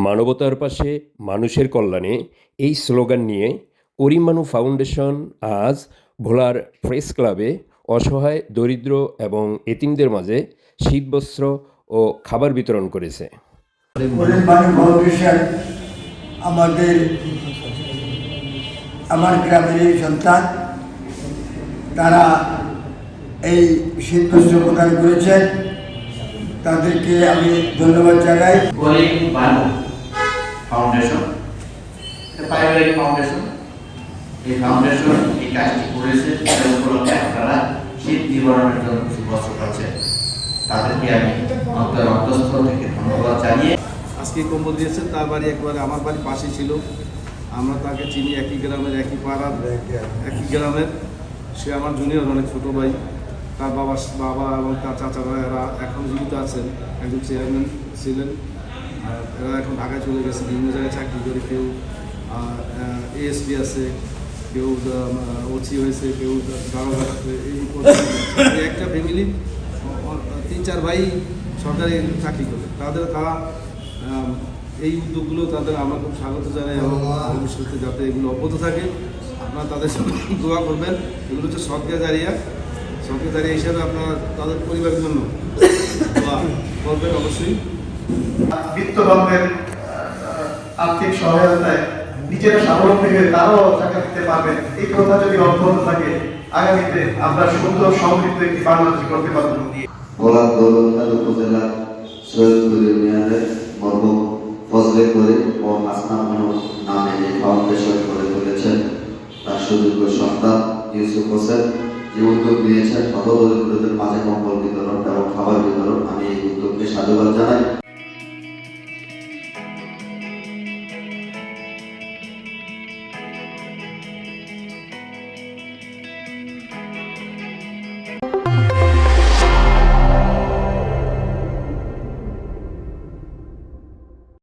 মানবতার পাশে মানুষের কল্যাণে এই স্লোগান নিয়ে করিম মানু ফাউন্ডেশন আজ ভোলার প্রেস ক্লাবে অসহায় দরিদ্র এবং এতিমদের মাঝে শীতবস্ত্র ও খাবার বিতরণ করেছে। করিম মানু ফাউন্ডেশন আমার গ্রামের সন্তান, তারা এই শীতবস্ত্র প্রদান করেছেন, তাদেরকে আমি ধন্যবাদ জানাই। করিম মানু ফাউন্ডেশন পারিবারিক ফাউন্ডেশন, এই ফাউন্ডেশন এই কাজটি করেছে, তাদের উপলক্ষে আপনারা শীত নিবারণের জন্য কিছু বস্ত্র পাচ্ছেন, তাদেরকে আমি অন্তঃস্থল থেকে ধন্যবাদ জানিয়ে আজকে কম্বল দিয়েছেন। তার বাড়ি একবারে আমার বাড়ির পাশে ছিল, আমরা তাকে চিনি, একই গ্রামের, একই পাড়ার, একই গ্রামের। সে আমার জুনিয়র, অনেক ছোটো ভাই। তার বাবা এবং তার চাচারা এরা এখন জীবিত আছেন, একজন চেয়ারম্যান ছিলেন, আর এরা এখন ঢাকায় চলে গেছে, বিভিন্ন জায়গায় চাকরি করে। কেউ এএসপি আছে, কেউ ওসি হয়েছে, কেউ দারোগা আছে। এই একটা ফ্যামিলি 3-4 ভাই সরকারি চাকরি করে। তারা এই উদ্যোগগুলো তাদের আমরা খুব স্বাগত জানাই এবং ভবিষ্যতে যাতে এগুলো অব্যাহত থাকে আপনারা তাদের সঙ্গে দোয়া করবেন। এগুলো হচ্ছে সদকা জারিয়া হিসাবে আপনারা তাদের পরিবারের জন্য দোয়া করবেন অবশ্যই। বিত্তবানদের আর্থিক সহায়তায় নিজেরা স্বাবলম্বী হয়ে তারাও টাকা দিতে পারবেন, এই কথা যদি অব্যাহত থাকে আগামীতে আমরা সুন্দর সমৃদ্ধ একটি বাংলাদেশ করতে পারবো। ভোলার দৌলতখাল উপজেলার সৈয়দপুর ইউনিয়নের মরহুম ফজলে করিম ও হাসনা মানু নামে এই ফাউন্ডেশন করে তুলেছেন তার সুযোগ্য সন্তান ইউসুফ হোসেন, যে উদ্যোগ নিয়েছেন হতদরিদ্রদের মাঝে কম্বল বিতরণ এবং খাবার বিতরণ। আমি এই উদ্যোগকে সাধুবাদ জানাই।